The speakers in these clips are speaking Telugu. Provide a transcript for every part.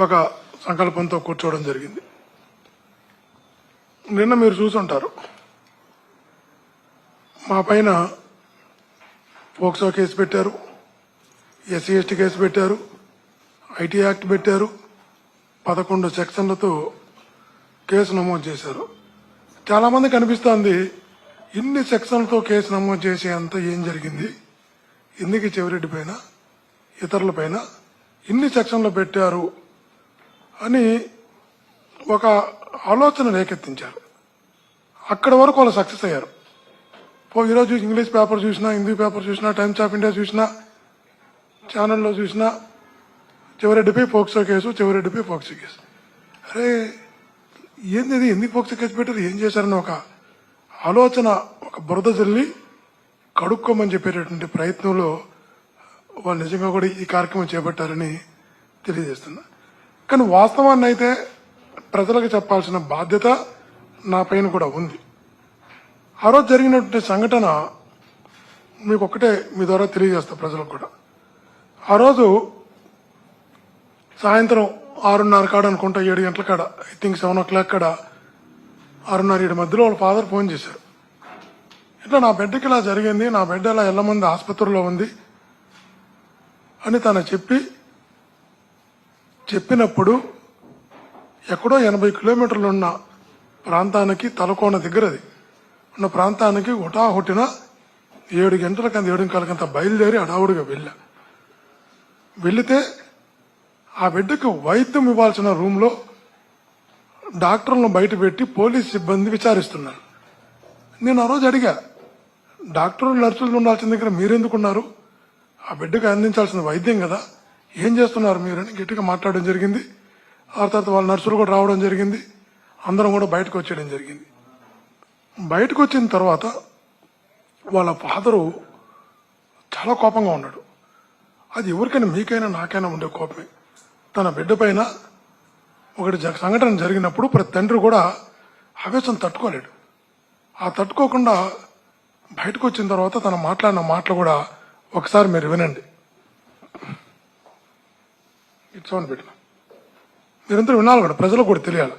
ఒక సంకల్పంతో కూర్చోవడం జరిగింది. నిన్న మీరు చూసుంటారు, మా పైన పోక్సో కేసు పెట్టారు, ఎస్సీ ఎస్టీ కేసు పెట్టారు, ఐటీ యాక్ట్ పెట్టారు, 11 సెక్షన్లతో కేసు నమోదు చేశారు. చాలా మందికి అనిపిస్తోంది, ఇన్ని సెక్షన్లతో కేసు నమోదు చేసే అంత ఏం జరిగింది, ఎందుకు చెవిరెడ్డి పైన ఇతరుల పైన ఇన్ని సెక్షన్లు పెట్టారు అని ఒక ఆలోచన రేకెత్తించారు. అక్కడి వరకు వాళ్ళు సక్సెస్ అయ్యారు. ఈరోజు ఇంగ్లీష్ పేపర్ చూసినా, హిందీ పేపర్ చూసినా, టైమ్స్ ఆఫ్ ఇండియా చూసినా, ఛానల్లో చూసినా చెవిరెడ్డిపై పోక్సో కేసు, చెవిరెడ్డిపై పోక్సో కేసు. అరే ఏంది, ఎందుకు పోక్సో కేసు పెట్టారు, ఏం చేశారని ఒక ఆలోచన, ఒక బురద జల్లి కడుక్కోమని చెప్పేటటువంటి ప్రయత్నంలో వాళ్ళు నిజంగా కూడా ఈ కార్యక్రమం చేపట్టారని తెలియజేస్తున్నా. కానీ వాస్తవాన్ని అయితే ప్రజలకు చెప్పాల్సిన బాధ్యత నా పైన కూడా ఉంది. ఆ రోజు జరిగినటువంటి సంఘటన మీకు ఒక్కటే మీ ద్వారా తెలియజేస్తా ప్రజలకు కూడా. ఆ రోజు సాయంత్రం 6:30 కాడ అనుకుంటా, 7 గంటల కాడ, ఐ థింక్ 7 o'clock కాడ, 6:30-7 మధ్యలో వాళ్ళ ఫాదర్ ఫోన్ చేశారు. ఇట్లా నా బిడ్డకి ఇలా జరిగింది, నా బిడ్డ ఇలా ఎల్లమంది ఆసుపత్రిలో ఉంది అని తను చెప్పినప్పుడు ఎక్కడో 80 కిలోమీటర్లు ఉన్న ప్రాంతానికి, తలకోన దగ్గరది ఉన్న ప్రాంతానికి హుటాహుటిన 7 గంటలకంత 7:15 బయలుదేరి అడావుడిగా వెళితే ఆ బిడ్డకు వైద్యం ఇవ్వాల్సిన రూమ్లో డాక్టర్లను బయట పెట్టి పోలీస్ సిబ్బంది విచారిస్తున్నారు. నేను ఆ రోజు అడిగా, డాక్టర్లు నర్సులు ఉండాల్సిన దగ్గర మీరెందుకున్నారు, ఆ బిడ్డకు అందించాల్సిన వైద్యం కదా, ఏం చేస్తున్నారు మీరని గట్టిగా మాట్లాడడం జరిగింది. ఆ తర్వాత వాళ్ళ నర్సులు కూడా రావడం జరిగింది, అందరం కూడా బయటకు వచ్చేయడం జరిగింది. బయటకు వచ్చిన తర్వాత వాళ్ళ ఫాదరు చాలా కోపంగా ఉన్నాడు. అది ఎవరికైనా, మీకైనా నాకైనా ఉండే కోపమే. తన బిడ్డ పైన ఒకటి సంఘటన జరిగినప్పుడు ప్రతి తండ్రి కూడా ఆవేశం తట్టుకోలేడు. ఆ తట్టుకోకుండా బయటకు వచ్చిన తర్వాత తన మాట్లాడిన మాటలు కూడా ఒకసారి మీరు వినండి. ఇట్స్ బిడ్డ మీరంతా వినాలి కూడా, ప్రజలకు కూడా తెలియాలి.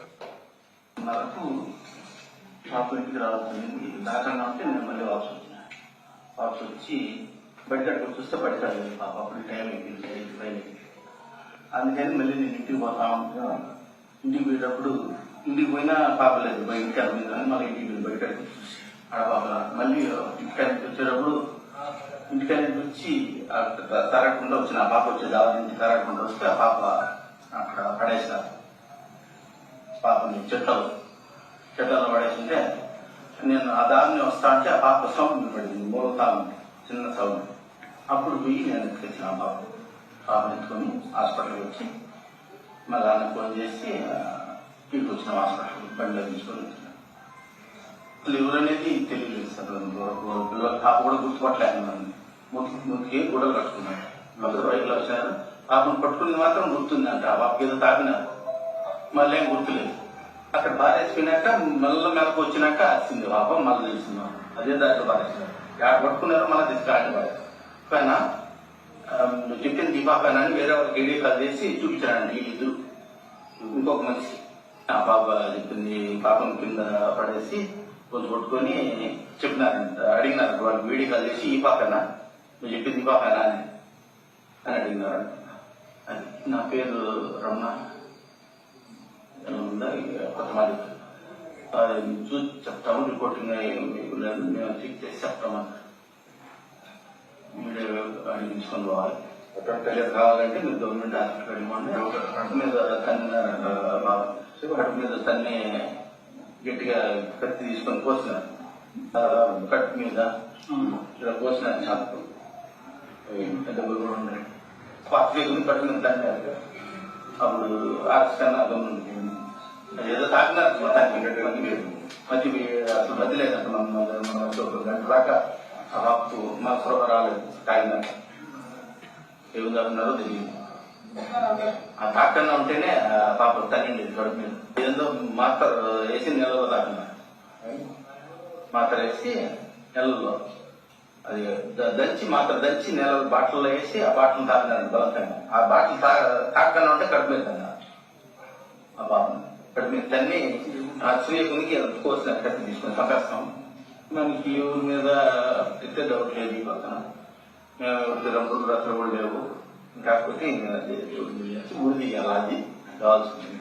చూస్తే పడతాడు పాప, అప్పుడు టైం అయిపోయింది. అందుకని మళ్ళీ నేను ఇంటికి పోతా ఉంటా. ఇంటికి పోయేటప్పుడు ఇంటికి పోయినా పాప లేదు, బయటికి అర్థం మళ్ళీ ఇంటికి బయట ఆడ పాప. మళ్ళీ ఇంటికానికి వచ్చేటప్పుడు ఇంటికానికి వచ్చి తరగకుండా వచ్చిన ఆ పాప వచ్చేది, ఆ ఇంటికి తరగకుండా వస్తే ఆ పాప అక్కడ పడేసారు. పాపని చెట్లలో పడేసింటే నేను ఆ దారిని వస్తా అంటే ఆ పాప సౌండ్ పడింది, మోగుతా ఉంది, చిన్న సౌండ్. అప్పుడు పోయి నేను ఎత్తుకొచ్చిన ఆ పాపను ఎత్తుకొని హాస్పిటల్కి వచ్చి మా నాన్న ఫోన్ చేసి ఇంటికి వచ్చిన హాస్పిటల్ బండిలో తీసుకొని వచ్చిన. అసలు ఎవరనేది తెలియలేదు సార్. పిల్లలు పాప కూడా గుర్తుపట్టలేదు. ముందుకే గొడవలు కట్టుకున్నాడు. అందరూ బయటలో వచ్చినారు. పాపను పట్టుకుని మాత్రం గుర్తుంది అంట. ఆ పాపకి ఏదో తాకినారు, మళ్ళీ ఏం గుర్తులేదు. అక్కడ బారేసిపోయినాక మెల్ల మెలకు వచ్చినాక వచ్చింది పాప, మళ్ళీ తెలిసింది అదే దాంట్లో బారేసినారు. ఎక్కడ పట్టుకున్నారో మళ్ళీ తీసుకురాని బారేసి పైన చెప్పింది దీపాపైన అని వేరే వాళ్ళకి వీడియో కాల్ చేసి చూపించారండి. వీళ్ళిద్దరు ఇంకొక మనిషి ఆ పాప చెప్పింది, పాపం కింద పడేసి కొంచెం కొట్టుకొని చెప్పినారంట. అడిగినారు వాళ్ళకి వీడియో కాల్ చేసి, ఈ పాపైనా నువ్వు చెప్పింది ఈ పాపైనా అని అడిగినారంట. అది నా పేరు రమణ, కొత్తమాది. చూసి చెప్తాము, రిపోర్టింగ్ మేము చెక్ చేసి చెప్తామన్నారు. మీడియా అడిగించుకొని పోవాలి. తెలియదు కావాలంటే మీరు గవర్నమెంట్ హాస్పిటల్ అడిగిపోండి. కట్టు మీద కట్టు మీద తన్ని గట్టిగా కత్తి తీసుకొని కోసినారు. కట్టు మీద ఇలా కోసినారు. నాకు డబ్బులు కూడా ఉన్నాయి. కట్టు మీద తన్నారు. అప్పుడు ఆర్టికన్నా గవర్నమెంట్ ఏదో తాకినారు. మధ్య అసలు మధ్య లేదంట. మన గంట దాకా ఆ బాబు మా స్పృహ రాలేదు. తాగినాక ఏమి తాగుతున్నారో తెలియదు. ఆ తాకన్నా ఉంటేనే పాప తగ్గింది కడుపు మీద. ఏదో మాత్ర వేసి నెలలో తాకున్నారు. మాత్ర వేసి నెలలో అది దంచి నెల బాటిల్లో వేసి ఆ బాటిల్ తాకినారు బలకంగా. ఆ బాటిల్ తాకన్నా ఉంటే కడుపు మీద ఆ పాపం ఇక్కడ మీరు తన్ని సూర్యకునికి కోర్సు కట్టి తీసుకొని పంపేస్తాం. మనకి ఊరి మీద పెద్ద డౌట్ లేదు ఈ పక్కన. మేము రంగులు రసలు కూడా లేవు. కాకపోతే ఊరి దిగాలి, అది కావాల్సింది.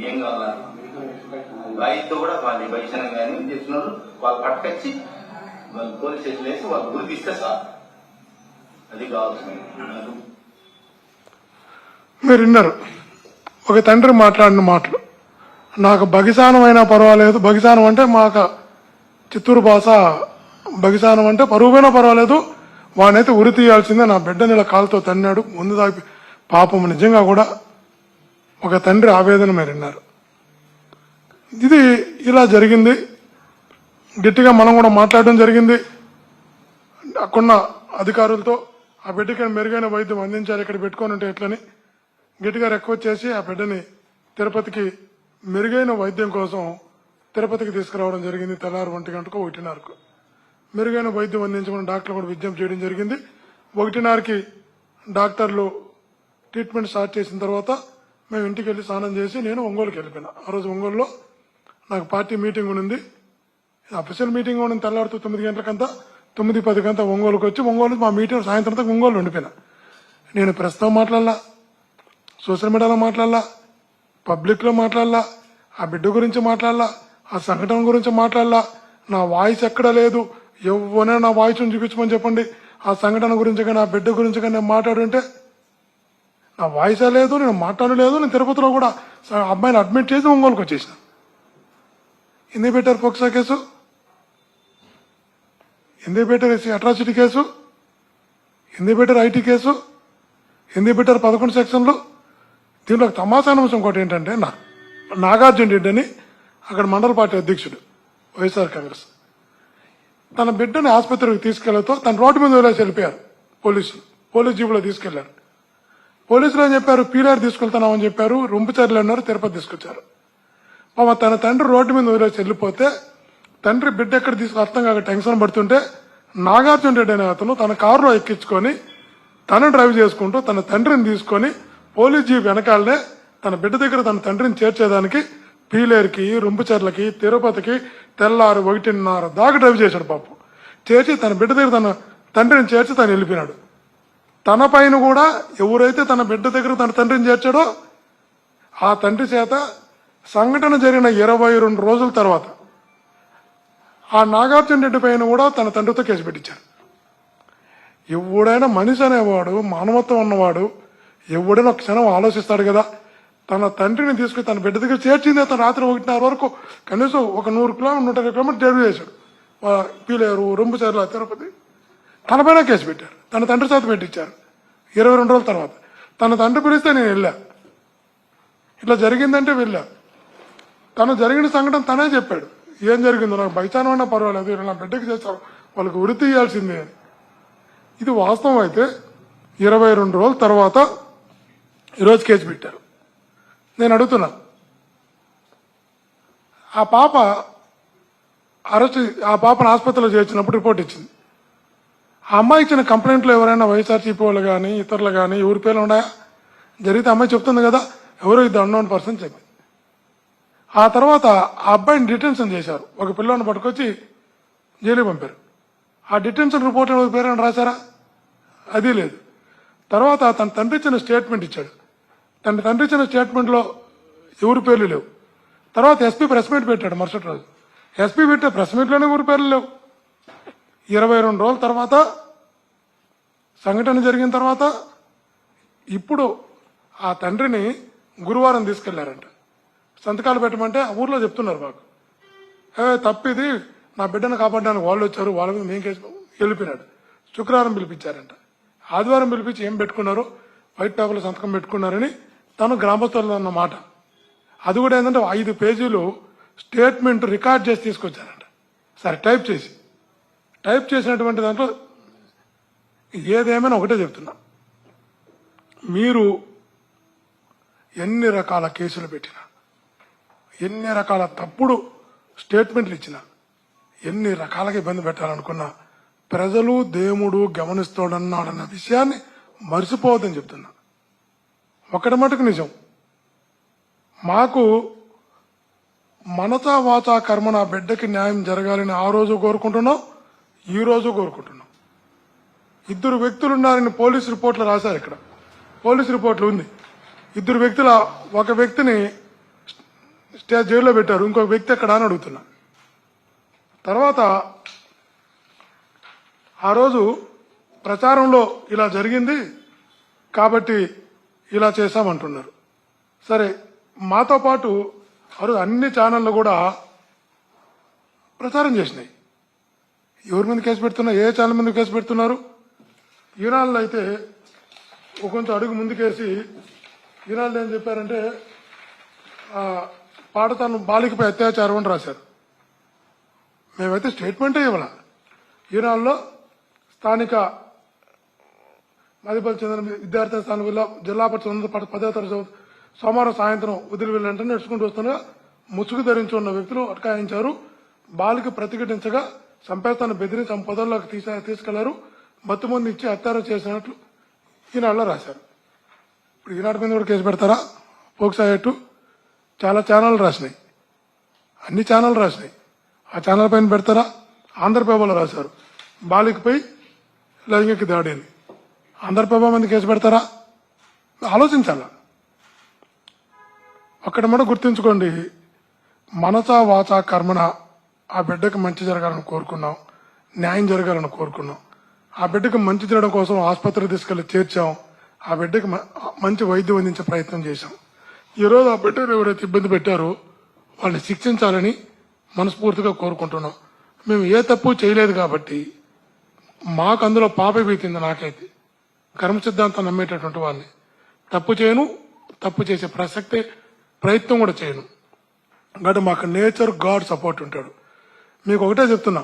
ఏం కావాలా బాయితో కూడా వాళ్ళు బయట కానీ చేస్తున్నారు. వాళ్ళు పట్టుకొచ్చి వాళ్ళు పోలీస్ స్టేషన్ వేసి వాళ్ళు గురిపిస్తే సార్ అది కావాల్సింది. మీరు విన్నారు ఒక తండ్రి మాట్లాడిన మాటలు. నాకు బగిసానం అయినా పర్వాలేదు, బగిసానం అంటే మాకు చిత్తూరు భాష, బగిసానం అంటే పరువుపోయినా పర్వాలేదు, వాడినైతే ఉరి తీయాల్సిందే, నా బిడ్డని ఇలా కాలుతో తన్నాడు ముందు దాపి పాపం. నిజంగా కూడా ఒక తండ్రి ఆవేదన మీరు విన్నారు. ఇది ఇలా జరిగింది. గట్టిగా మనం కూడా మాట్లాడడం జరిగింది అక్కడున్న అధికారులతో. ఆ బిడ్డకి మెరుగైన వైద్యం అందించాలి, ఇక్కడ పెట్టుకొని ఉంటే ఎట్లని గట్టిగా రిక్వెస్ట్ చేసి ఆ బిడ్డని తిరుపతికి మెరుగైన వైద్యం కోసం తిరుపతికి తీసుకురావడం జరిగింది. తెల్లారు 1 గంటకు 1:30కు మెరుగైన వైద్యం అందించమని డాక్టర్లు కూడా విజ్ఞప్తి చేయడం జరిగింది. 1:30కి డాక్టర్లు ట్రీట్మెంట్ స్టార్ట్ చేసిన తర్వాత మేము ఇంటికి వెళ్ళి స్నానం చేసి నేను ఒంగోలుకి వెళ్ళిపోయినా. ఆ రోజు ఒంగోలులో నాకు పార్టీ మీటింగ్ ఉంది, అఫీషియల్ మీటింగ్ ఉంది. తెల్లారుతూ 9 గంటలకంతా 9:10కంతా ఒంగోలుకి వచ్చి ఒంగోలు మా మీటింగ్ సాయంత్రంతో ఒంగోలు ఉండిపోయినా. నేను ప్రస్తుతం మాట్లాడాలా, సోషల్ మీడియాలో మాట్లాడాలా, పబ్లిక్లో మాట్లాడాలా, ఆ బిడ్డ గురించి మాట్లాడాలా, ఆ సంఘటన గురించి మాట్లాడాలా. నా వాయిస్ ఎక్కడ లేదు, ఎవరైనా నా వాయిస్ చూపించమని చెప్పండి. ఆ సంఘటన గురించి కానీ ఆ బిడ్డ గురించి కానీ నేను మాట్లాడుంటే నా వాయిసే లేదు, నేను మాట్లాడలేదు. నేను తిరుపతిలో కూడా అబ్బాయిని అడ్మిట్ చేసి ఒంగోలుకి వచ్చేసిన. ఎందుకు పెట్టారు పోక్సా కేసు, ఎందుకు పెట్టారు అట్రాసిటీ కేసు, ఎందుకు పెట్టారు ఐటీ కేసు, ఎందుకు పెట్టారు 11 సెక్షన్లు. దీంట్లో తమాషాన అంశం ఇంకోటి ఏంటంటే, నాగార్జున రెడ్డి అని అక్కడ మండల పార్టీ అధ్యక్షుడు వైఎస్ఆర్ కాంగ్రెస్, తన బిడ్డని ఆసుపత్రికి తీసుకెళ్లతో తన రోడ్డు మీద వదిలేసి వెళ్ళిపోయారు పోలీసులు. పోలీస్ జీబులో తీసుకెళ్లారు. పోలీసులు ఏం చెప్పారు, పీలార్ తీసుకెళ్తున్నామని చెప్పారు, రొంపుచర్లు అన్నారు, తిరుపతి తీసుకొచ్చారు. తన తండ్రి రోడ్డు మీద వదిలేసి వెళ్ళిపోతే తండ్రి బిడ్డ ఎక్కడ అర్థం కాక టెన్షన్ పడుతుంటే నాగార్జున రెడ్డి అనే అతను తన కారులో ఎక్కించుకొని తన డ్రైవ్ చేసుకుంటూ తన తండ్రిని తీసుకొని పోలీస్ జీప్ వెనకాలనే తన బిడ్డ దగ్గర తన తండ్రిని చేర్చేదానికి పీలేరుకి, రొంపుచర్లకి, తిరుపతికి తెల్లారు 1:30 దాకా డ్రైవ్ చేశాడు పాపం. చేర్చి తన బిడ్డ దగ్గర తన తండ్రిని చేర్చి తను వెళ్ళిపోయినాడు. తన పైన కూడా ఎవరైతే తన బిడ్డ దగ్గర తన తండ్రిని చేర్చాడో ఆ తండ్రి చేత సంఘటన జరిగిన 22 రోజుల తర్వాత ఆ నాగార్జున రెడ్డి పైన కూడా తన తండ్రితో కేసు పెట్టించారు. ఎవడైనా మనిషి అనేవాడు, మానవత్వం ఉన్నవాడు ఎవడైనా ఒక క్షణం ఆలోచిస్తాడు కదా. తన తండ్రిని తీసుకుని తన బిడ్డ దగ్గర చేర్చింది. అతను రాత్రి 1:30 వరకు కనీసం ఒక 100 కిలోమీటర్ 150 కిలోమీటర్ డ్రైవ్ చేశాడు. పీలేరు, రొంపుచర్ల, తిరుపతి. తన పైన కేసు పెట్టారు, తన తండ్రి చేత పెట్టించారు. 22 రోజుల తర్వాత తన తండ్రి పిలిస్తే నేను వెళ్ళా. ఇట్లా జరిగిందంటే వెళ్ళా. తను జరిగిన సంఘటన తనే చెప్పాడు, ఏం జరిగిందో నాకు బైచానం అన్నా పర్వాలేదు, నా బిడ్డకి చేస్తారు, వాళ్ళకి ఉరి తీయాల్సిందే అని. ఇది వాస్తవం అయితే 22 రోజుల తర్వాత ఈరోజు కేసు పెట్టారు. నేను అడుగుతున్నా, ఆ పాపను ఆసుపత్రిలో చేర్చినప్పుడు రిపోర్ట్ ఇచ్చింది. ఆ అమ్మాయి ఇచ్చిన కంప్లైంట్లు ఎవరైనా వైఎస్ఆర్సీపీ వాళ్ళు కానీ ఇతరులు కానీ ఎవరి పేర్లు ఉన్నాయా? జరిగితే అమ్మాయి చెప్తుంది కదా, ఎవరో 2 అన్నోన్ పర్సన్ చెప్పింది. ఆ తర్వాత ఆ అబ్బాయిని డిటెన్షన్ చేశారు. ఒక పిల్లని పట్టుకొచ్చి జైలుకి పంపారు. ఆ డిటెన్షన్ రిపోర్ట్ ఎవరి పేరైనా రాశారా? అది లేదు. తర్వాత తన తండ్రి ఇచ్చిన స్టేట్మెంట్ ఇచ్చాడు. తన తండ్రి ఇచ్చిన స్టేట్మెంట్లో ఎవరి పేర్లు లేవు. తర్వాత ఎస్పీ ప్రెస్ మీట్ పెట్టాడు మరుసటి రోజు. ఎస్పీ పెట్టే ప్రెస్ మీట్లోనే ఎవరి పేర్లు లేవు. 22 రోజుల తర్వాత సంఘటన జరిగిన తర్వాత ఇప్పుడు ఆ తండ్రిని గురువారం తీసుకెళ్లారంట. సంతకాలు పెట్టమంటే ఆ ఊర్లో చెప్తున్నారు మాకు, తప్పిది, నా బిడ్డను కాపాడడానికి వాళ్ళు వచ్చారు, వాళ్ళ మీద మేము కేసు వెళ్ళిపోయినాడు. శుక్రవారం పిలిపించారంట. ఆదివారం పిలిపించి ఏం పెట్టుకున్నారు, వైట్ పేపర్లో సంతకం పెట్టుకున్నారని తను గ్రామస్తులు అన్నమాట. అది కూడా ఏంటంటే 5 పేజీలు స్టేట్మెంట్ రికార్డ్ చేసి తీసుకొచ్చారంట. సరే టైప్ చేసినటువంటి దాంట్లో ఏదేమైనా ఒకటే చెప్తున్నా, మీరు ఎన్ని రకాల కేసులు పెట్టినా, ఎన్ని రకాల తప్పుడు స్టేట్మెంట్లు ఇచ్చినా, ఎన్ని రకాలుగా ఇబ్బంది పెట్టాలనుకున్నా ప్రజలు దేవుడు గమనిస్తాడన్నాడన్న విషయాన్ని మర్చిపోవద్దని చెప్తున్నా. ఒకటి మటుకు నిజం, మాకు మనసా వాచా కర్మ నా బిడ్డకి న్యాయం జరగాలని ఆ రోజు కోరుకుంటున్నాం, ఈ రోజు కోరుకుంటున్నాం. 2 వ్యక్తులు ఉన్నారని పోలీస్ రిపోర్ట్లు రాశారు. ఇక్కడ పోలీస్ రిపోర్ట్లు ఉంది. 2 వ్యక్తుల, ఒక వ్యక్తిని జైల్లో పెట్టారు, ఇంకొక వ్యక్తి ఎక్కడ అని అడుగుతున్నా. తర్వాత ఆ రోజు ప్రచారంలో ఇలా జరిగింది కాబట్టి ఇలా చేశామంటున్నారు. సరే, మాతో పాటు అన్ని ఛానళ్ళు కూడా ప్రచారం చేసినాయి. ఎవరి మీద కేసు పెడుతున్నారు, ఏ ఛానల్ మీద కేసు పెడుతున్నారు? ఈనాళ్ళు అయితే కొంచెం అడుగు ముందుకేసి ఈనాళ్ళు ఏం చెప్పారంటే పాడతాను బాలికపై అత్యాచారం అని రాశారు. మేమైతే స్టేట్మెంటే ఇవ్వాల. ఈనాళ్ళలో స్థానిక మదిపల్లి చెందిన విద్యార్థి స్థానం జిల్లా పరిషత్ 10వ తరగతి సోమవారం సాయంత్రం వదిలి వెళ్ళంటే నడుచుకుంటూ వస్తున్న ముసుగు ధరించి ఉన్న వ్యక్తులు అటకాయించారు. బాలిక ప్రతిఘటించగా చంపేస్తాను బెదిరించి తమ పొదల్లోకి తీసుకెళ్లారు. మత్తుమంది ఇచ్చి హత్యారం చేసినట్లు ఈనాడులో రాశారు. ఇప్పుడు ఈనాడు మీద కూడా కేసు పెడతారా? పోక్సో యాక్ట్ చాలా ఛానళ్ళు రాసినాయి, అన్ని ఛానళ్ళు రాసినాయి. ఆ ఛానల్ పైన పెడతారా? ఆంధ్రప్రభలో రాశారు బాలికపై లైంగిక దాడి అని. ఆంధ్రప్రభ మీద కేసు పెడతారా? ఆలోచించాలా. ఒక్కటి మాట గుర్తుంచుకోండి, మనసా వాచా కర్మణ ఆ బిడ్డకు మంచి జరగాలని కోరుకున్నాం, న్యాయం జరగాలని కోరుకున్నాం. ఆ బిడ్డకు మంచి జరగడం కోసం ఆసుపత్రికి తీసుకెళ్లి చేర్చాం. ఆ బిడ్డకు మంచి వైద్యం అందించే ప్రయత్నం చేశాం. ఈరోజు ఆ బిడ్డను ఎవరైతే ఇబ్బంది పెట్టారో వాళ్ళని శిక్షించాలని మనస్ఫూర్తిగా కోరుకుంటున్నాం. మేము ఏ తప్పు చేయలేదు కాబట్టి మాకు అందులో పాప బీతింది. నాకైతే కర్మ సిద్ధాంతం నమ్మేటటువంటి వాళ్ళని తప్పు చేయను, తప్పు చేసే ప్రయత్నం కూడా చేయను. కాబట్టి మాకు నేచర్ గాడ్ సపోర్ట్ ఉంటాడు. మీకు ఒకటే చెప్తున్నా,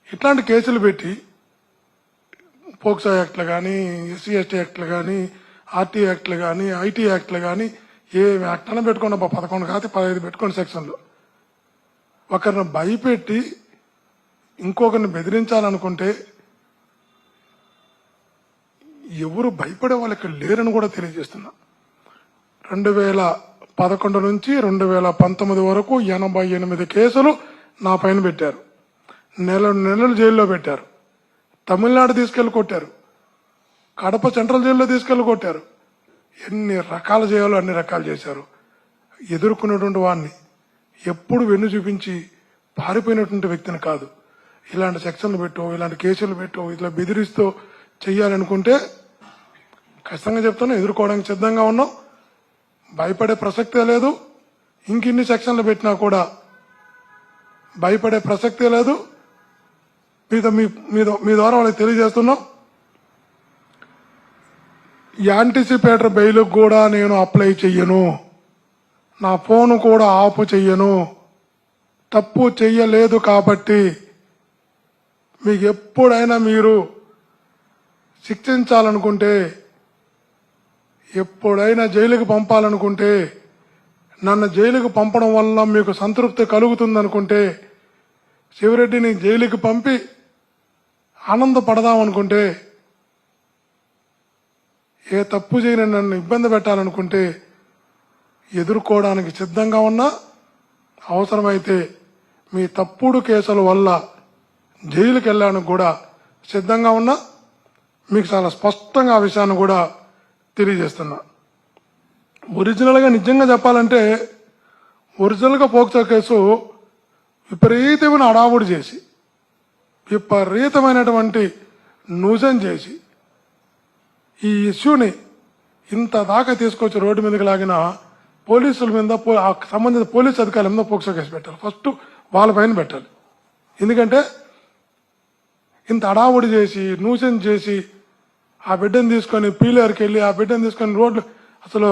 ఇట్లాంటి కేసులు పెట్టి పోక్సో యాక్ట్లు కానీ, ఎస్సీ ఎస్టీ యాక్ట్లు కానీ, ఆర్టీ యాక్ట్లు కానీ, ఐటీ యాక్ట్లు కానీ, ఏ యాక్ట్ అయినా పెట్టుకోండి, 11 కాదు 15 పెట్టుకోండి సెక్షన్లు. ఒకరిని భయపెట్టి ఇంకొకరిని బెదిరించాలనుకుంటే ఎవరు భయపడే వాళ్ళకి లేరని కూడా తెలియజేస్తున్నా. 2011 నుంచి 2019 వరకు 88 కేసులు నా పైన పెట్టారు. నెలలు జైల్లో పెట్టారు. తమిళనాడు తీసుకెళ్లి కొట్టారు. కడప సెంట్రల్ జైల్లో తీసుకెళ్లి కొట్టారు. ఎన్ని రకాలు చేయాలో అన్ని రకాలు చేశారు. ఎదుర్కొన్నటువంటి వాడిని ఎప్పుడు వెన్ను చూపించి పారిపోయినటువంటి వ్యక్తిని కాదు. ఇలాంటి సెక్షన్లు పెట్టో, ఇలాంటి కేసులు పెట్టో, ఇట్లా బెదిరిస్తూ చెయ్యాలనుకుంటే ఖచ్చితంగా చెప్తాను, ఎదుర్కోవడానికి సిద్ధంగా ఉన్నాం. భయపడే ప్రసక్తే లేదు. ఇంకిన్ని సెక్షన్లు పెట్టినా కూడా భయపడే ప్రసక్తే లేదు. మీ ద్వారా వాళ్ళకి తెలియజేస్తున్నాం, యాంటిసిపేటర్ బెయిల్ కూడా నేను అప్లై చెయ్యను. నా ఫోన్ కూడా ఆఫ్ చెయ్యను. తప్పు చెయ్యలేదు కాబట్టి మీకు ఎప్పుడైనా మీరు శిక్షించాలనుకుంటే, ఎప్పుడైనా జైలుకి పంపాలనుకుంటే, నన్ను జైలుకి పంపడం వల్ల మీకు సంతృప్తి కలుగుతుందనుకుంటే, శివరెడ్డిని జైలుకి పంపి ఆనందపడదామనుకుంటే, ఏ తప్పు చేయని నన్ను ఇబ్బంది పెట్టాలనుకుంటే ఎదుర్కోవడానికి సిద్ధంగా ఉన్నా, అవసరమైతే మీ తప్పుడు కేసుల వల్ల జైలుకి వెళ్ళడానికి కూడా సిద్ధంగా ఉన్నా. మీకు చాలా స్పష్టంగా ఆ విషయాన్ని కూడా తెలియజేస్తున్నా. ఒరిజినల్గా నిజంగా చెప్పాలంటే, ఒరిజినల్గా పోక్సో కేసు విపరీతమైన అడావుడి చేసి, విపరీతమైనటువంటి న్యూజన్ చేసి, ఈ ఇష్యూని ఇంత దాకా తీసుకొచ్చి రోడ్డు మీదకి లాగిన పోలీసుల మీద, సంబంధిత పోలీసు అధికారుల మీద పోక్సో కేసు పెట్టాలి. ఫస్ట్ వాళ్ళ పైన పెట్టాలి. ఎందుకంటే ఇంత అడావుడి చేసి, న్యూసెన్స్ చేసి, ఆ బిడ్డను తీసుకొని పీలేరుకి వెళ్ళి, ఆ బిడ్డను తీసుకొని రోడ్లు అసలు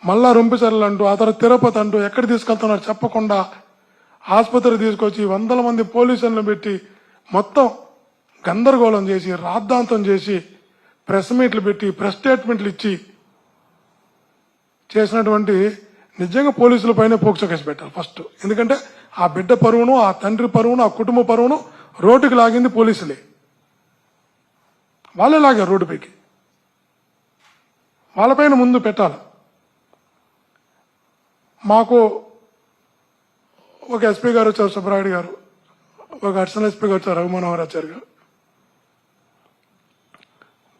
మళ్ళా రొంపిసర్లు అంటూ, ఆ తర్వాత తిరుపతి అంటూ, ఎక్కడ తీసుకెళ్తున్నారు చెప్పకుండా ఆసుపత్రి తీసుకొచ్చి 100 మంది పోలీసులను పెట్టి మొత్తం గందరగోళం చేసి, రాద్ధాంతం చేసి, ప్రెస్ మీట్లు పెట్టి, ప్రెస్ స్టేట్మెంట్లు ఇచ్చి చేసినటువంటి నిజంగా పోలీసుల పైన పోక్సో కేసు పెట్టాలి ఫస్ట్. ఎందుకంటే ఆ బిడ్డ పరువును, ఆ తండ్రి పరువును, ఆ కుటుంబ పరువును రోడ్డుకి లాగింది పోలీసులే. వాళ్ళే లాగారు రోడ్డుపైకి. వాళ్ళపైన ముందు పెట్టాలి. మాకు ఒక ఎస్పీ గారు వచ్చారు సుబ్బరాయుడు గారు, ఒక అడిషనల్ ఎస్పీ గారు వచ్చారు రఘుమనోహరాచార్య గారు.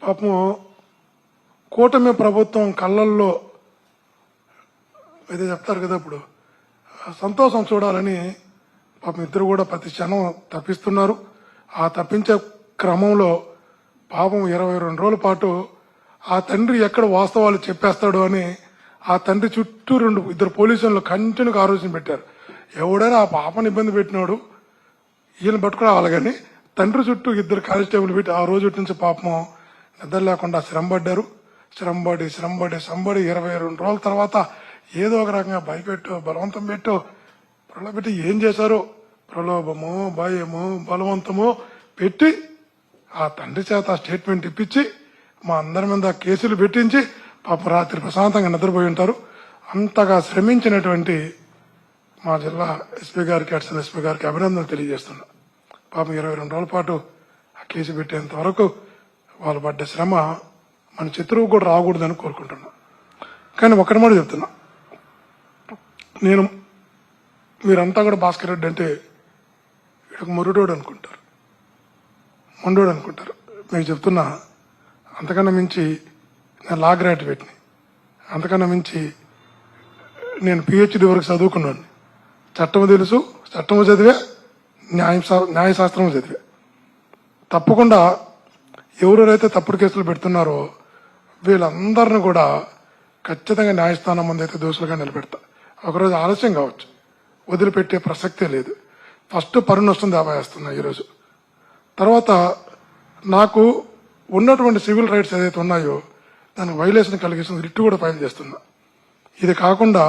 పాపం కూటమి ప్రభుత్వం కళ్ళల్లో అయితే చెప్తారు కదా ఇప్పుడు సంతోషం చూడాలని పాపం ఇద్దరు కూడా ప్రతి క్షణం తప్పిస్తున్నారు. ఆ తప్పించే క్రమంలో పాపం 22 రోజుల పాటు ఆ తండ్రి ఎక్కడ వాస్తవాలు చెప్పేస్తాడు అని ఆ తండ్రి చుట్టూ ఇద్దరు పోలీసులు కంటిన్యూగా ఆలోచన పెట్టారు. ఎవడైనా ఆ పాపను ఇబ్బంది పెట్టినాడు ఈయన పట్టుకురావాలి కానీ తండ్రి చుట్టూ ఇద్దరు కానిస్టేబుల్ పెట్టి ఆ రోజు నుంచి పాపం నిద్ర లేకుండా శ్రమపడ్డారు. శ్రమపడి 22 రోజుల తర్వాత ఏదో ఒక రకంగా భయపెట్టు బలవంతం పెట్టు ప్రలోభపెట్టి ఏం చేశారో ప్రలోభమో భయమో బలవంతమో పెట్టి ఆ తండ్రి చేత స్టేట్మెంట్ ఇప్పించి మా అందరి మీద కేసులు పెట్టించి పాప రాత్రి ప్రశాంతంగా నిద్రపోయి ఉంటారు. అంతగా శ్రమించినటువంటి మా జిల్లా ఎస్పీ గారికి అడిషనల్ ఎస్పీ గారికి అభినందనలు తెలియజేస్తున్నా. పాపం 22 రోజుల పాటు ఆ కేసు పెట్టేంత వరకు వాళ్ళు పడ్డ శ్రమ మన చిత్రువు కూడా రాకూడదని కోరుకుంటున్నా. కానీ ఒకటి మాట చెప్తున్నా, నేను మీరంతా కూడా భాస్కర్ రెడ్డి అంటే వీడికి మొరుడోడు అనుకుంటారు, మొండోడు అనుకుంటారు. మీకు చెప్తున్నా, అంతకన్నా మించి నేను లా గ్రాడ్యుయేట్ని, అంతకన్నా మించి నేను పిహెచ్డి వరకు చదువుకున్నాను. చట్టము తెలుసు, చట్టము చదివే, న్యాయశాస్త్రము చదివే. తప్పకుండా ఎవరెవరైతే తప్పుడు కేసులు పెడుతున్నారో వీళ్ళందరిని కూడా ఖచ్చితంగా న్యాయస్థానం ముందు అయితే దోషులుగా నిలబెడతా. ఒకరోజు ఆలస్యం కావచ్చు, వదిలిపెట్టే ప్రసక్తే లేదు. ఫస్ట్ పరునష్టం దావా వేస్తున్నా ఈరోజు. తర్వాత నాకు ఉన్నటువంటి సివిల్ రైట్స్ ఏదైతే ఉన్నాయో దానికి వైలేషన్ కలిగిస్తుంది రిట్ కూడా ఫైల్ చేస్తున్నా. ఇది కాకుండా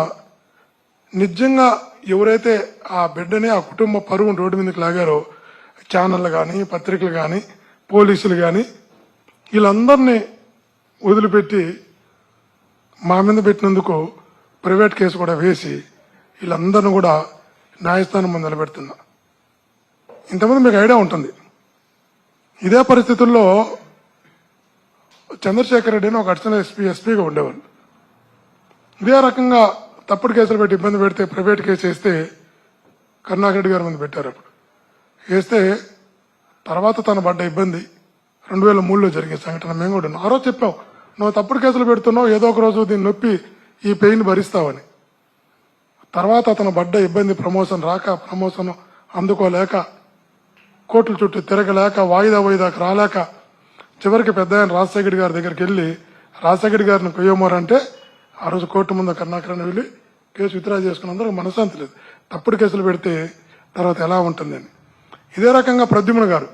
నిజంగా ఎవరైతే ఆ బిడ్డని ఆ కుటుంబ పరువును రోడ్డు మీదకి లాగారో ఛానళ్ళు కానీ పత్రికలు కానీ పోలీసులు కానీ వీళ్ళందరినీ వదిలిపెట్టి మా మీద పెట్టినందుకు ప్రైవేట్ కేసు కూడా వేసి వీళ్ళందరినీ కూడా న్యాయస్థానం ముందు నిలబెడుతున్నా. ఇంతమంది మీకు ఐడియా ఉంటుంది. ఇదే పరిస్థితుల్లో చంద్రశేఖర్ రెడ్డి అని ఒక అడిషనల్ ఎస్పీగా ఉండేవాళ్ళు. ఇదే రకంగా తప్పుడు కేసులు పెట్టి ఇబ్బంది పెడితే ప్రైవేట్ కేసు వేస్తే కరుణాకర్ రెడ్డి గారి ముందు పెట్టారు. అప్పుడు వేస్తే తర్వాత తను పడ్డ ఇబ్బంది 2003లో జరిగే సంఘటన మేము కూడా ఆ రోజు చెప్పాం, నువ్వు తప్పుడు కేసులు పెడుతున్నావు, ఏదో ఒక రోజు దీన్ని నొప్పి ఈ పెయిన్ భరిస్తావని. తర్వాత అతను పడ్డ ఇబ్బంది ప్రమోషన్ రాక, ప్రమోషన్ అందుకోలేక, కోర్టుల చుట్టూ తిరగలేక, వాయిదాకు రాలేక చివరికి పెద్ద ఆయన రాజశేఖర్ గారి దగ్గరికి వెళ్ళి రాజశేఖర్ గారిని కొయ్యమోరంటే ఆ రోజు కోర్టు ముందు కరుణాకరణ వెళ్ళి కేసు విత్డ్రా చేసుకున్నందుకు మనశ్శాంతి లేదు. తప్పుడు కేసులు పెడితే తర్వాత ఎలా ఉంటుందని. ఇదే రకంగా ప్రద్యుమ్న గారు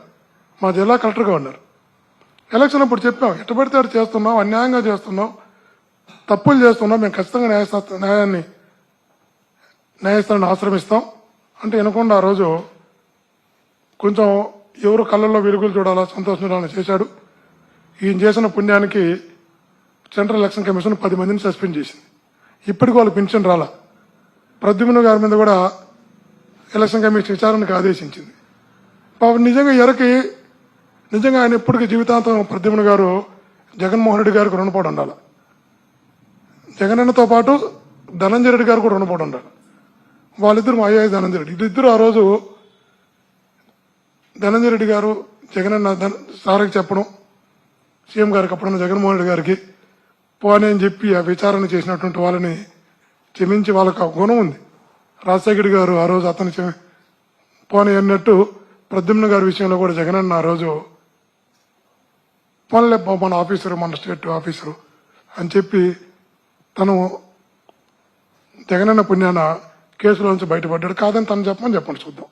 మా జిల్లా కలెక్టర్గా ఉన్నారు. ఎలక్షన్ అప్పుడు చెప్పాం, ఎట్ట పడితే అటు చేస్తున్నాం, అన్యాయంగా చేస్తున్నాం, తప్పులు చేస్తున్నాం, మేము ఖచ్చితంగా న్యాయస్థానాన్ని ఆశ్రమిస్తాం అంటే వినకుండా ఆ రోజు కొంచెం ఎవరు కళ్ళల్లో వెలుగులు చూడాలా, సంతోషం చూడాలని చేశాడు. ఈయన చేసిన పుణ్యానికి సెంట్రల్ ఎలక్షన్ కమిషన్ 10 మందిని సస్పెండ్ చేసింది. ఇప్పటికి వాళ్ళు పెన్షన్ రాలా. ప్రద్యుమ్న గారి మీద కూడా ఎలక్షన్ కమిషన్ విచారణకు ఆదేశించింది. పాపం నిజంగా ఆయన ఇప్పటికీ జీవితాంతం ప్రద్యుమ్న గారు జగన్మోహన్ రెడ్డి గారికి రుణపడి ఉండాలి. జగనన్నతో పాటు ధనంజయ రెడ్డి గారు కూడా రుణపడి ఉండాలి. వాళ్ళిద్దరు మా అయ్యాయి ధనంజయ రెడ్డి. వీళ్ళిద్దరూ ఆ రోజు ధనంజయ రెడ్డి గారు జగనన్న సార్కి చెప్పడం, సీఎం గారికి అప్పుడున్న జగన్మోహన్ రెడ్డి గారికి పోనీ అని చెప్పి ఆ విచారణ చేసినటువంటి వాళ్ళని క్షమించి వాళ్ళకు గుణం ఉంది. రాజశేఖర్ గారు ఆ రోజు అతను పోనీ అన్నట్టు ప్రద్యుమ్న గారి విషయంలో కూడా జగనన్న ఆ రోజు పోన్లే మన ఆఫీసరు, మన స్టేట్ ఆఫీసరు అని చెప్పి తను జగనన్న పుణ్యాన కేసులో నుంచి బయటపడ్డాడు. కాదని తను చెప్పండి చూద్దాం.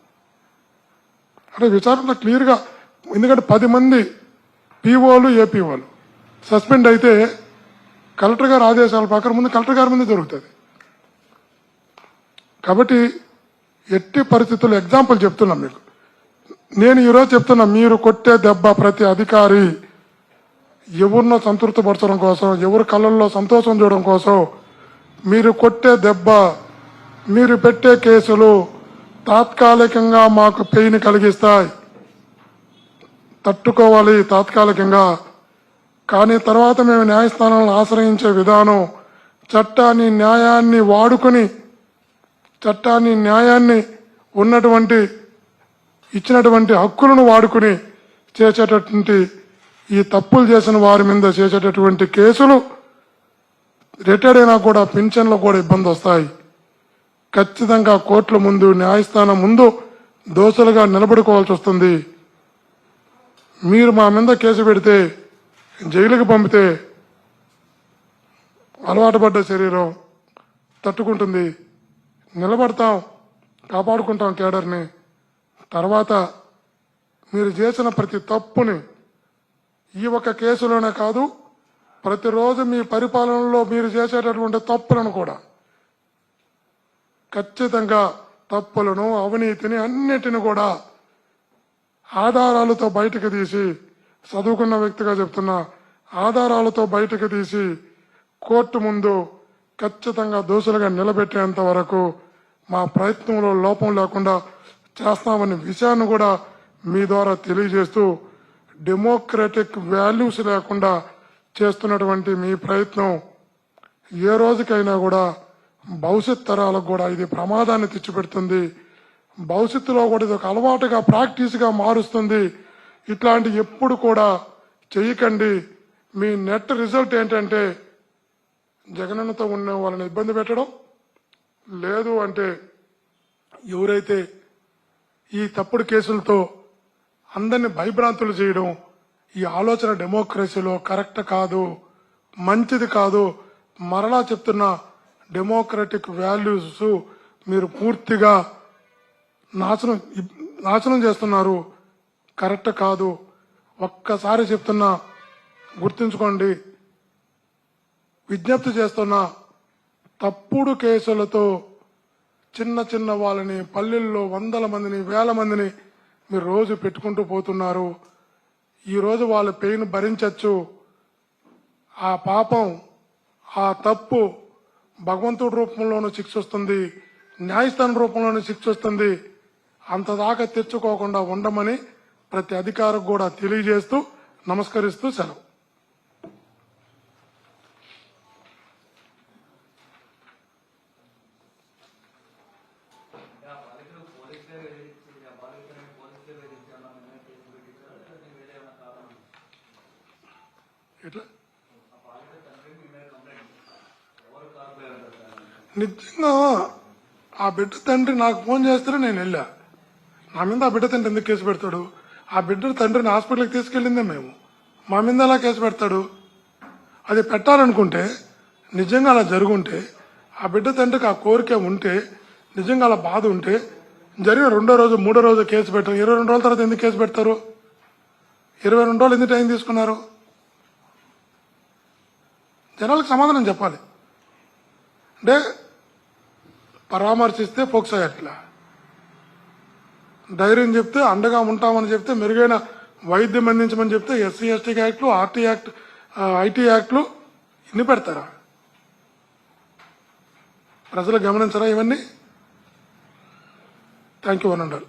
అంటే విచారణ క్లియర్గా, ఎందుకంటే 10 మంది పీఓలు ఏపీఓలు సస్పెండ్ అయితే కలెక్టర్ గారి ఆదేశాల ప్రకారం ముందు కలెక్టర్ గారి ముందు జరుగుతుంది. కాబట్టి ఎట్టి పరిస్థితుల్లో ఎగ్జాంపుల్ చెప్తున్నాం మీకు. నేను ఈరోజు చెప్తున్నా, మీరు కొట్టే దెబ్బ ప్రతి అధికారి ఎవరినో సంతృప్తిపరచడం కోసం, ఎవరి కళ్ళల్లో సంతోషం చూడడం కోసం మీరు కొట్టే దెబ్బ, మీరు పెట్టే కేసులు తాత్కాలికంగా మాకు పెయిన్ కలిగిస్తాయి, తట్టుకోవాలి తాత్కాలికంగా. కానీ తర్వాత మేము న్యాయస్థానాలను ఆశ్రయించే విధానం, చట్టాన్ని న్యాయాన్ని వాడుకొని చట్టాన్ని, న్యాయాన్ని, ఉన్నటువంటి ఇచ్చినటువంటి హక్కులను వాడుకుని చేసేటటువంటి ఈ తప్పులు చేసిన వారి మీద చేసేటటువంటి కేసులు రిటైర్డ్ అయినా కూడా పింఛన్లో కూడా ఇబ్బంది వస్తాయి. ఖచ్చితంగా కోర్టుల ముందు, న్యాయస్థానం ముందు దోషులుగా నిలబడుకోవాల్సి వస్తుంది. మీరు మా మీద కేసు పెడితే, జైలుకి పంపితే అలవాటు పడ్డ శరీరం తట్టుకుంటుంది. నిలబడతాం, కాపాడుకుంటాం కేడర్ని. తర్వాత మీరు చేసిన ప్రతి తప్పుని ఈ ఒక్క కేసులోనే కాదు, ప్రతిరోజు మీ పరిపాలనలో మీరు చేసేటటువంటి తప్పులను కూడా ఖచ్చితంగా తప్పులను, అవినీతిని అన్నిటిని కూడా ఆధారాలతో బయటకు తీసి, చదువుకున్న వ్యక్తిగా చెప్తున్నా, ఆధారాలతో బయటకు తీసి కోర్టు ముందు ఖచ్చితంగా దోషులుగా నిలబెట్టేంత వరకు మా ప్రయత్నంలో లోపం లేకుండా చేస్తామనే విషయాన్ని కూడా మీ ద్వారా తెలియజేస్తూ, డెమోక్రటిక్ వాల్యూస్ లేకుండా చేస్తున్నటువంటి మీ ప్రయత్నం ఏ రోజుకైనా కూడా భవిష్యత్ తరాలకు కూడా ఇది ప్రమాదాన్ని తెచ్చిపెడుతుంది. భవిష్యత్తులో కూడా ఇది ఒక అలవాటుగా, ప్రాక్టీస్గా మారుస్తుంది. ఇట్లాంటి ఎప్పుడు కూడా చేయకండి. మీ నెట్ రిజల్ట్ ఏంటంటే జగనన్నతో ఉన్న వాళ్ళని ఇబ్బంది పెట్టడం, లేదు అంటే ఎవరైతే ఈ తప్పుడు కేసులతో అందరినీ భయభ్రాంతులు చేయడం, ఈ ఆలోచన డెమోక్రసీలో కరెక్ట్ కాదు, మంచిది కాదు. మరలా చెప్తున్నా, డెమోక్రటిక్ వాల్యూస్ మీరు పూర్తిగా నాశనం చేస్తున్నారు. కరెక్ట్ కాదు. ఒక్కసారి చెప్తున్నా, గుర్తుంచుకోండి. విజ్ఞప్తి చేస్తున్నా, తప్పుడు కేసులతో చిన్న చిన్న వాళ్ళని పల్లెల్లో వందల మందిని, వేల మందిని మీరు రోజు పెట్టుకుంటూ పోతున్నారు. ఈరోజు వాళ్ళ పెయిన్ భరించచ్చు. ఆ పాపం, ఆ తప్పు భగవంతుడి రూపంలోనూ శిక్ష వస్తుంది, న్యాయస్థానం రూపంలోనూ శిక్ష వస్తుంది. అంతదాకా తెచ్చుకోకుండా ఉండమని ప్రతి అధికారికి కూడా తెలియజేస్తూ నమస్కరిస్తూ సెలవు. ఎట్లా నిజంగా ఆ బిడ్డ తండ్రి నాకు ఫోన్ చేస్తే నేను వెళ్ళా. నా మీద ఆ బిడ్డ తండ్రి ఎందుకు కేసు పెడతాడు? ఆ బిడ్డ తండ్రిని హాస్పిటల్కి తీసుకెళ్ళిందే మేము. మా మీద ఎలా కేసు పెడతాడు? అది పెట్టాలనుకుంటే, నిజంగా అలా జరుగుంటే, ఆ బిడ్డ తండ్రికి ఆ కోరిక ఉంటే, నిజంగా అలా బాధ ఉంటే, జరిగిన 2వ రోజు 3వ రోజు కేసు పెట్టారు. 22 రోజుల తర్వాత ఎందుకు కేసు పెడతారు? 22 రోజులు ఎందుకు టైం తీసుకున్నారు? జనాలకు సమాధానం చెప్పాలి. అంటే పరామర్శిస్తే ఫోక్సో యాక్ట్లా, ధైర్యం చెప్తే, అండగా ఉంటామని చెప్తే, మెరుగైన వైద్యం అందించమని చెప్తే ఎస్సీ ఎస్టీ యాక్ట్లు, ఆర్టీ యాక్ట్, ఐటీ యాక్ట్లు ఇన్ని పెడతారా? ప్రజలు గమనించరా ఇవన్నీ? Thank you. 100.